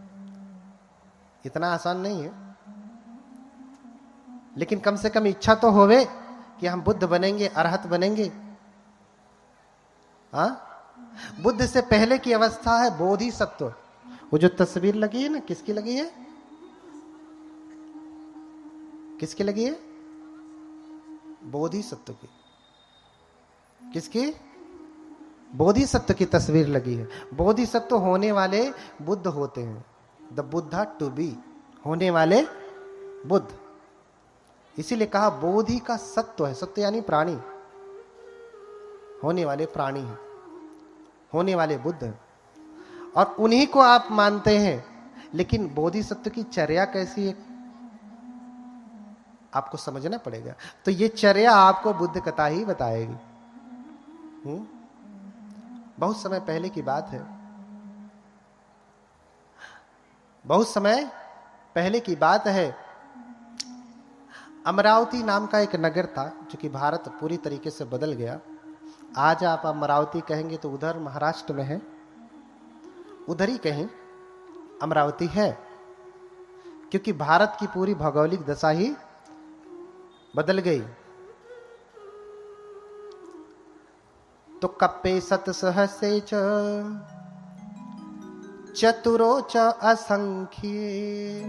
इतना आसान नहीं है, लेकिन कम से कम इच्छा तो होवे कि हम बुद्ध बनेंगे, अरहत बनेंगे। हाँ, बुद्ध से पहले की अवस्था है बोधिसत्व। वो जो तस्वीर लगी है ना, किसकी लगी है? किसकी लगी है? बोधिसत्व की। किसकी? बोधिसत्व की तस्वीर लगी है। बोधिसत्व होने वाले बुद्ध होते हैं। द बुद्धा टू बी, होने वाले बुद्ध। इसीलिए कहा बोधि का सत्व है। सत्व यानी प्राणी, होने वाले प्राणी हैं, होने वाले बुद्ध हैं। और उन्हीं को आप मानते हैं। लेकिन बोधिसत्व की चर्या कैसी है आपको समझना पड़ेगा। तो ये चर्या आपको बुद्ध कथा ही बताएगी। बहुत समय पहले की बात है, बहुत समय पहले की बात है। अमरावती नाम का एक नगर था, जो कि भारत पूरी तरीके से बदल गया। आज आप अमरावती कहेंगे तो उधर महाराष्ट्र में है, उधर ही कहीं अमरावती है, क्योंकि भारत की पूरी भौगोलिक दशा ही बदल गई। तो कप्पे सत सहस्रे च चतुरो च असंख्ये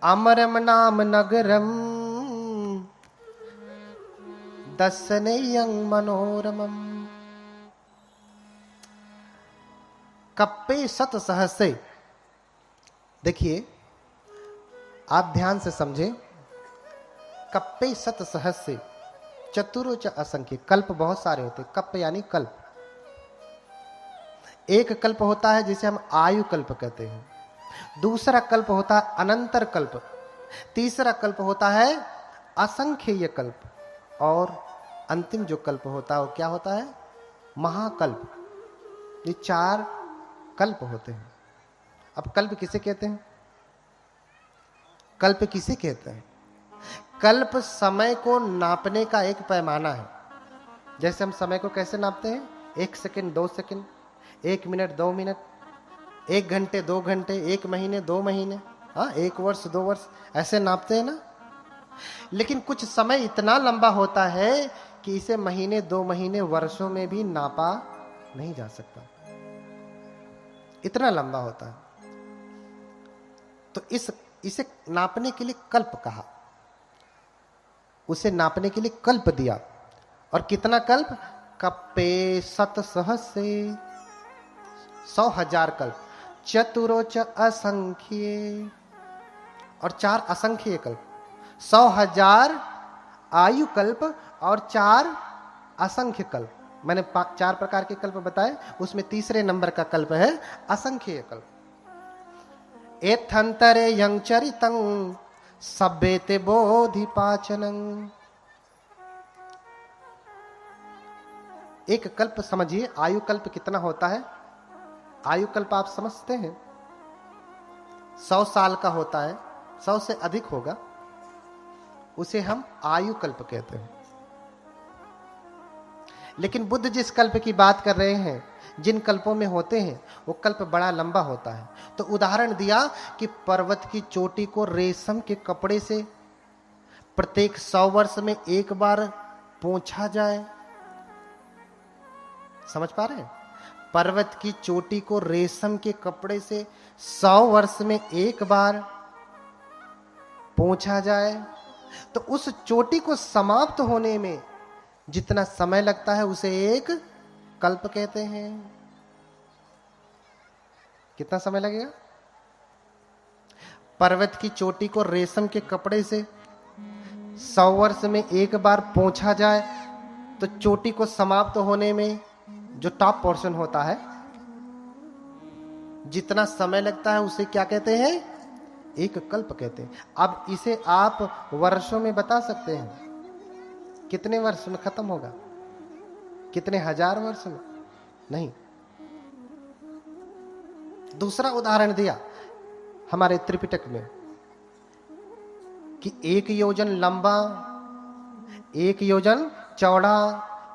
अमरम नाम नगरम दर्शनेयं मनोरमम। कप्पे शत सहस्रे। देखिए आप ध्यान से समझें। कप्पे शत सहस्रे चतुरोच असंख्य। कल्प बहुत सारे होते। कप्प यानी कल्प। एक कल्प होता है जिसे हम आयु कल्प कहते हैं, दूसरा कल्प होता है अनंतर कल्प, तीसरा कल्प होता है असंख्येय कल्प, और अंतिम जो कल्प होता है वो क्या होता है? महाकल्प। ये 4 कल्प होते हैं। अब कल्प किसे कहते हैं? कल्प किसे कहते हैं? कल्प समय को नापने का एक पैमाना है। जैसे हम समय को कैसे नापते हैं? 1 सेकंड, 2 सेकंड, 1 मिनट, 2 मिनट, 1 घंटे, 2 घंटे, 1 महीने, 2 महीने, हाँ 1 वर्ष, 2 वर्ष, ऐसे नापते हैं ना। लेकिन कुछ समय इतना लंबा होता है कि इसे महीने, 2 महीने, वर्षों में भी नापा नहीं जा सकता। इतना लंबा होता है। तो इसे नापने के लिए कल्प कहा, उसे नापने के लिए कल्प दिया। और कितना कल्प? कप्पे शत सहस्रे, 100,000 कल्प। चतुरोच असंख्ये, और 4 असंख्य कल्प। 100,000 आयु कल्प और 4 असंख्य कल्प। मैंने 4 प्रकार के कल्प बताए, उसमें तीसरे नंबर का कल्प है असंख्य कल्प। एथंतरे यं चरितं सभ्यते बोधिपाचनं। एक कल्प समझिए, आयु कल्प कितना होता है? आयु कल्प आप समझते हैं 100 साल का होता है, 100 से अधिक होगा, उसे हम आयु कल्प कहते हैं। लेकिन बुद्ध जिस कल्प की बात कर रहे हैं, जिन कल्पों में होते हैं, वो कल्प बड़ा लंबा होता है। तो उदाहरण दिया कि पर्वत की चोटी को रेशम के कपड़े से प्रत्येक 100 वर्ष में एक बार पोंछा जाए। समझ पा रहे हैं? पर्वत की चोटी को रेशम के कपड़े से 100 वर्ष में एक बार पोंछा जाए, तो उस चोटी को समाप्त होने में जितना समय लगता है उसे एक कल्प कहते हैं। कितना समय लगेगा? पर्वत की चोटी को रेशम के कपड़े से 100 वर्ष में एक बार पोंछा जाए, तो चोटी को समाप्त होने में जो टॉप पोर्शन होता है, जितना समय लगता है उसे क्या कहते हैं? एक कल्प कहते हैं। अब इसे आप वर्षों में बता सकते हैं, कितने वर्ष में खत्म होगा? कितने हजार वर्ष में? नहीं। दूसरा उदाहरण दिया हमारे त्रिपिटक में कि 1 योजन लंबा, 1 योजन चौड़ा,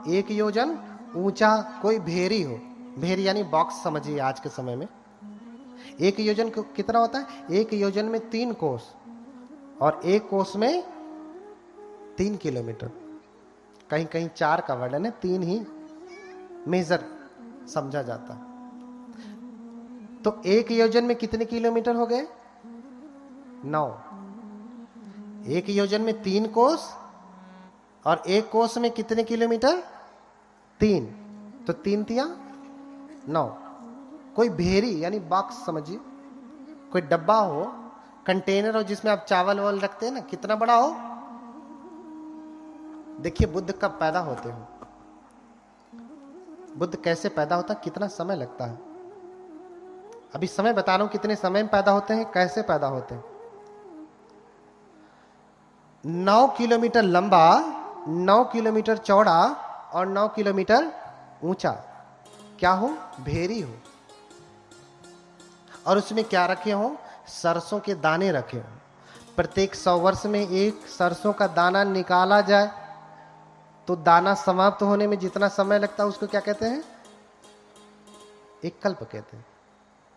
1 योजन ऊंचा कोई भेरी हो। भेरी यानी बॉक्स समझिए आज के समय में। 1 योजन कितना होता है? 1 योजन में 3 कोस, और 1 कोस में 3 किलोमीटर। कहीं कहीं 4 का वर्णन है, 3 ही मेजर समझा जाता है। तो 1 योजन में कितने किलोमीटर हो गए? 9। 1 योजन में 3 कोस, और 1 कोस में कितने किलोमीटर? 3। तो 3 तिया 9। कोई भेरी यानी बॉक्स समझिए, कोई डब्बा हो, कंटेनर हो जिसमें आप चावल वावल रखते हैं ना, कितना बड़ा हो। देखिए बुद्ध कब पैदा होते हैं, बुद्ध कैसे पैदा होता है, कितना समय लगता है। अभी समय बता रहा हूं कितने समय में पैदा होते हैं, कैसे पैदा होते हैं। 9 किलोमीटर लंबा, 9 किलोमीटर चौड़ा और 9 किलोमीटर ऊंचा क्या हो? भेरी हो। और उसमें क्या रखे हो? सरसों के दाने रखे हो। प्रत्येक 100 वर्ष में एक सरसों का दाना निकाला जाए, तो दाना समाप्त होने में जितना समय लगता है उसको क्या कहते हैं? एक कल्प कहते हैं।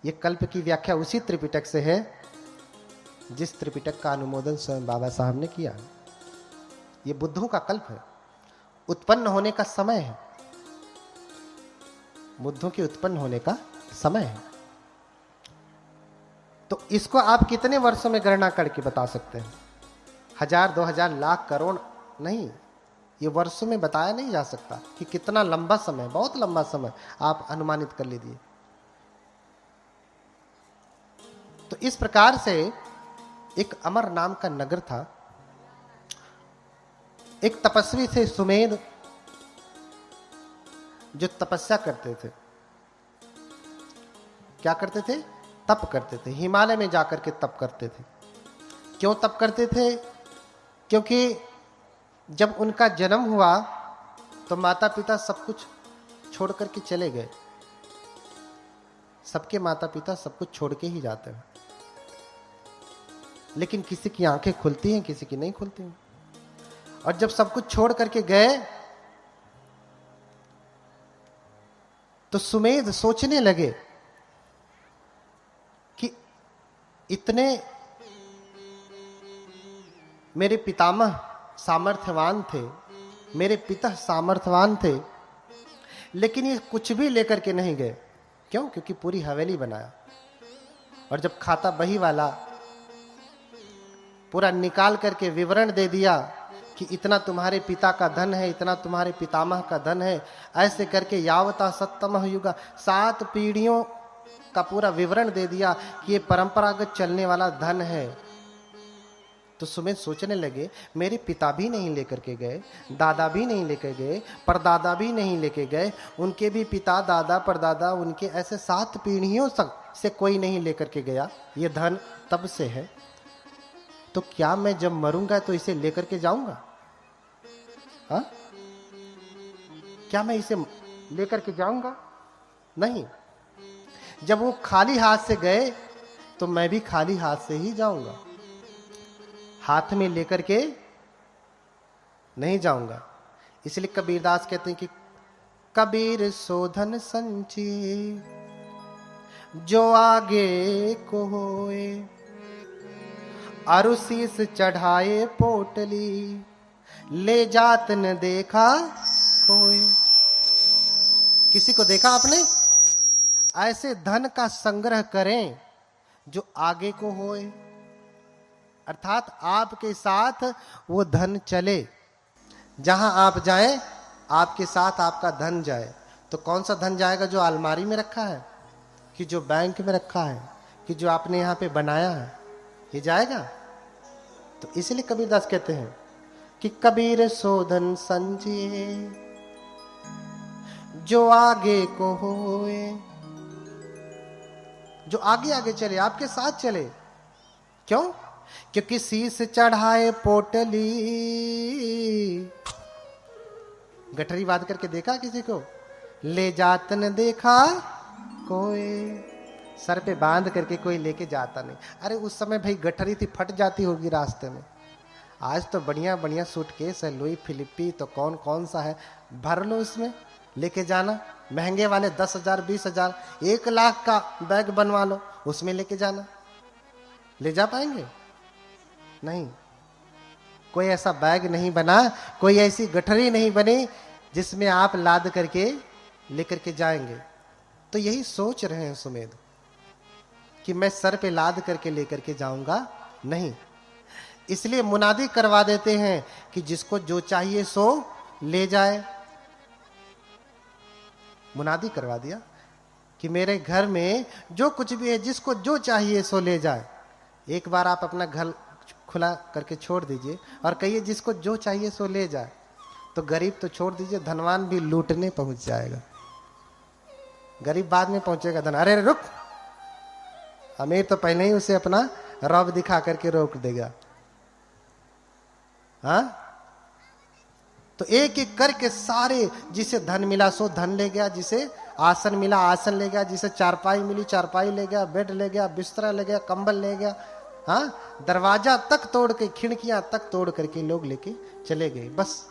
ये कल्प की व्याख्या उसी त्रिपिटक से है जिस त्रिपिटक का अनुमोदन स्वयं बाबा साहब ने किया। ये बुद्धों का कल्प है, उत्पन्न होने का समय है, बुद्धों के उत्पन्न होने का समय है। तो इसको आप कितने वर्षों में गणना करके बता सकते हैं? 1000, 2000, लाख, करोड़ नहीं, ये वर्षों में बताया नहीं जा सकता कि कितना लंबा समय, बहुत लंबा समय आप अनुमानित कर लीजिए। तो इस प्रकार से एक अमर नाम का नगर था। एक तपस्वी थे सुमेध, जो तपस्या करते थे। क्या करते थे? तप करते थे। हिमालय में जाकर के तप करते थे। क्यों तप करते थे? क्योंकि जब उनका जन्म हुआ तो माता पिता सब कुछ छोड़ करके चले गए। सबके माता पिता सब कुछ छोड़ के ही जाते हैं, लेकिन किसी की आंखें खुलती हैं, किसी की नहीं खुलती हैं। और जब सब कुछ छोड़ करके गए तो सुमेध सोचने लगे कि इतने मेरे पितामह सामर्थ्यवान थे, मेरे पिता सामर्थ्यवान थे, लेकिन ये कुछ भी लेकर के नहीं गए। क्यों? क्योंकि पूरी हवेली बनाया, और जब खाता बही वाला पूरा निकाल करके विवरण दे दिया कि इतना तुम्हारे पिता का धन है, इतना तुम्हारे पितामह का धन है, ऐसे करके यावता सत्तमः युगा, 7 पीढ़ियों का पूरा विवरण दे दिया कि ये परंपरागत चलने वाला धन है। तो सुमेध सोचने लगे, मेरे पिता भी नहीं लेकर के गए, दादा भी नहीं लेकर गए, परदादा भी नहीं लेके गए, उनके भी पिता, दादा, परदादा, उनके ऐसे 7 पीढ़ियों तक से कोई नहीं लेकर के गया, ये धन तब से है। तो क्या मैं जब मरूंगा तो इसे लेकर के जाऊंगा? हाँ, क्या मैं इसे लेकर के जाऊंगा? नहीं। जब वो खाली हाथ से गए तो मैं भी खाली हाथ से ही जाऊंगा, हाथ में लेकर के नहीं जाऊंगा। इसलिए कबीरदास कहते हैं कि कबीर सोधन संचिए जो आगे को होए, अरु शीस चढ़ाए पोटली ले जात न देखा कोई। किसी को देखा आपने? ऐसे धन का संग्रह करें जो आगे को होए, अर्थात आपके साथ वो धन चले। जहां आप जाएं आपके साथ आपका धन जाए। तो कौन सा धन जाएगा? जो अलमारी में रखा है, कि जो बैंक में रखा है, कि जो आपने यहां पे बनाया है, ये जाएगा? तो इसलिए कबीरदास कहते हैं कि कबीर सोधन संचिए जो आगे को होए, जो आगे आगे चले, आपके साथ चले। क्यों? क्योंकि शीस चढ़ाए पोटली, गठरी बांध करके देखा किसी को? ले जात न देखा कोई, सर पे बांध करके कोई लेके जाता नहीं। अरे उस समय भाई गठरी थी, फट जाती होगी रास्ते में। आज तो बढ़िया बढ़िया सूटकेस है, लुई फिलिपी तो कौन कौन सा है, भर लो इसमें, लेके जाना। महंगे वाले 10,000, 20,000, 1 लाख का बैग बनवा लो, उसमें लेके जाना। ले जा पाएंगे? नहीं। कोई ऐसा बैग नहीं बना, कोई ऐसी गठरी नहीं बनी जिसमें आप लाद करके लेकर के जाएंगे। तो यही सोच रहे हैं सुमेध कि मैं सर पे लाद करके लेकर के जाऊंगा नहीं। इसलिए मुनादी करवा देते हैं कि जिसको जो चाहिए सो ले जाए। मुनादी करवा दिया कि मेरे घर में जो कुछ भी है, जिसको जो चाहिए सो ले जाए। एक बार आप अपना घर खुला करके छोड़ दीजिए और कहिए जिसको जो चाहिए सो ले जाए, तो गरीब तो छोड़ दीजिए, धनवान भी लूटने पहुंच जाएगा। गरीब बाद में पहुंचेगा, धन अरे रुक, अमीर तो पहले ही उसे अपना रौब दिखा करके रोक देगा। हाँ, तो एक एक करके सारे, जिसे धन मिला सो धन ले गया, जिसे आसन मिला आसन ले गया, जिसे चारपाई मिली चारपाई ले गया, बेड ले गया, बिस्तरा ले गया, कंबल ले गया। हाँ, दरवाजा तक तोड़ के, खिड़कियां तक तोड़ करके लोग लेके चले गए। बस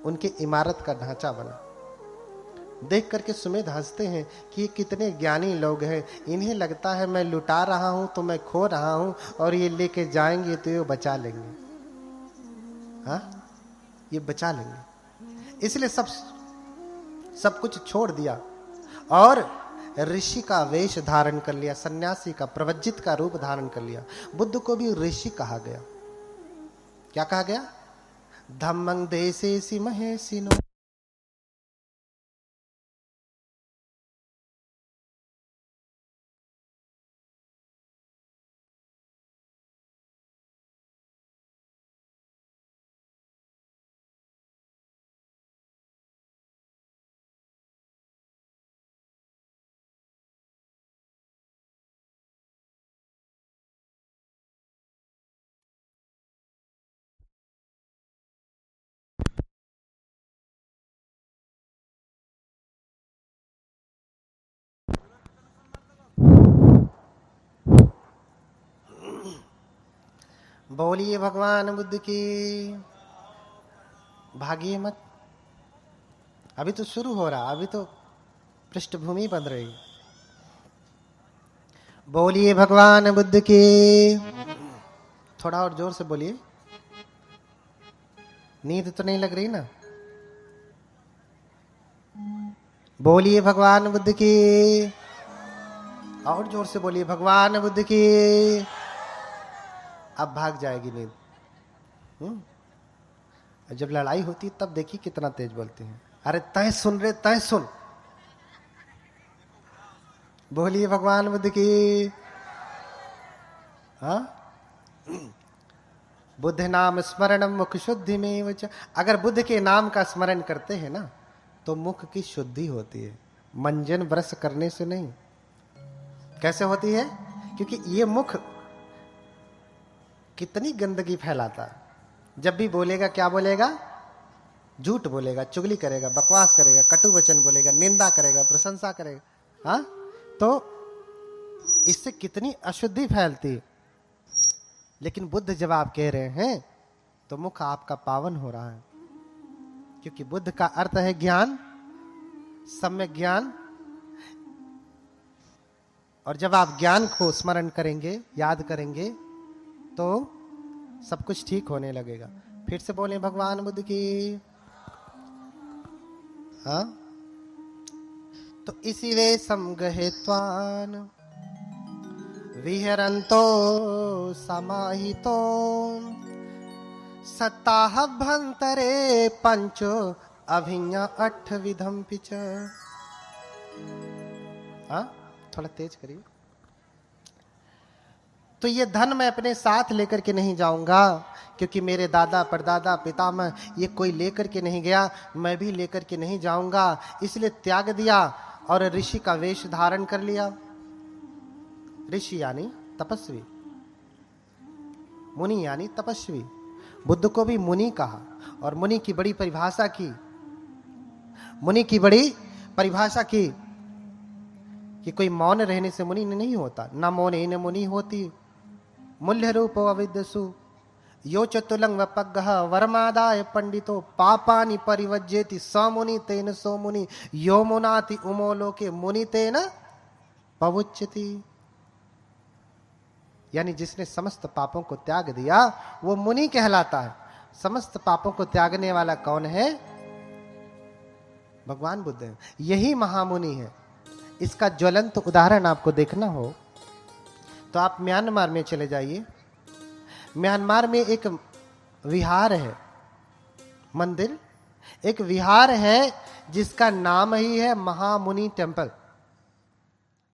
उनकी इमारत का ढांचा बना। देख करके सुमेध हंसते हैं कि ये कितने ज्ञानी लोग हैं। इन्हें लगता है मैं लुटा रहा हूं तो मैं खो रहा हूं, और ये लेके जाएंगे तो ये बचा लेंगे। हाँ, ये बचा लेंगे। इसलिए सब कुछ छोड़ दिया और ऋषि का वेश धारण कर लिया, सन्यासी का, प्रवज्जित का रूप धारण कर लिया। बुद्ध को भी ऋषि कहा गया। क्या कहा गया? धम्मं देसेसि महेशिनो। बोलिए भगवान बुद्ध की। भागिए मत, अभी तो शुरू हो रहा, अभी तो पृष्ठभूमि बन रही। बोलिए भगवान बुद्ध की। थोड़ा और जोर से बोलिए, नींद तो नहीं लग रही ना? बोलिए भगवान बुद्ध की। और जोर से बोलिए भगवान बुद्ध की। अब भाग जाएगी नींद। जब लड़ाई होती तब देखिए कितना तेज बोलते हैं। अरे तय सुन रे, तय सुन। बोलिए भगवान बुद्ध की। हाँ, बुद्ध नाम स्मरणम मुख शुद्धि में वच। अगर बुद्ध के नाम का स्मरण करते हैं ना तो मुख की शुद्धि होती है, मंजन ब्रश करने से नहीं। कैसे होती है? क्योंकि ये मुख कितनी गंदगी फैलाता है। जब भी बोलेगा क्या बोलेगा? झूठ बोलेगा, चुगली करेगा, बकवास करेगा, कटु वचन बोलेगा, निंदा करेगा, प्रशंसा करेगा। हाँ, तो इससे कितनी अशुद्धि फैलती है। लेकिन बुद्ध जब आप कह रहे हैं तो मुख आपका पावन हो रहा है, क्योंकि बुद्ध का अर्थ है ज्ञान, सम्यक ज्ञान। और जब आप ज्ञान को स्मरण करेंगे, याद करेंगे, तो सब कुछ ठीक होने लगेगा। फिर से बोले भगवान बुद्ध की। हाँ, तो इसी वे समगहेत्वान विहरन्तो समाहितो सत्ताह भंतरे पंचो अभिज्ञा अठ विधम पिच। हाँ, थोड़ा तेज करिए। तो ये धन मैं अपने साथ लेकर के नहीं जाऊंगा, क्योंकि मेरे दादा परदादा पितामह ये कोई लेकर के नहीं गया, मैं भी लेकर के नहीं जाऊंगा। इसलिए त्याग दिया और ऋषि का वेश धारण कर लिया। ऋषि यानी तपस्वी, मुनि यानी तपस्वी। बुद्ध को भी मुनि कहा, और मुनि की बड़ी परिभाषा की। मुनि की बड़ी परिभाषा की कि कोई मौन रहने से मुनि नहीं होता। न मौने न मुनि होती। मूल्य रूपो अविद्यसु यो चतुलंग वपग्गः वर्मादाय पंडितो पापानि परिवज्जेति स मुनि तेन सो मुनि यो मुनाति उमो लोके मुनि तेन पवुच्यति। यानी जिसने समस्त पापों को त्याग दिया वो मुनि कहलाता है। समस्त पापों को त्यागने वाला कौन है? भगवान बुद्ध है। यही महामुनि है। इसका ज्वलंत उदाहरण आपको देखना हो तो आप म्यांमार में चले जाइए। म्यांमार में एक विहार है, मंदिर, एक विहार है जिसका नाम ही है महामुनि टेम्पल।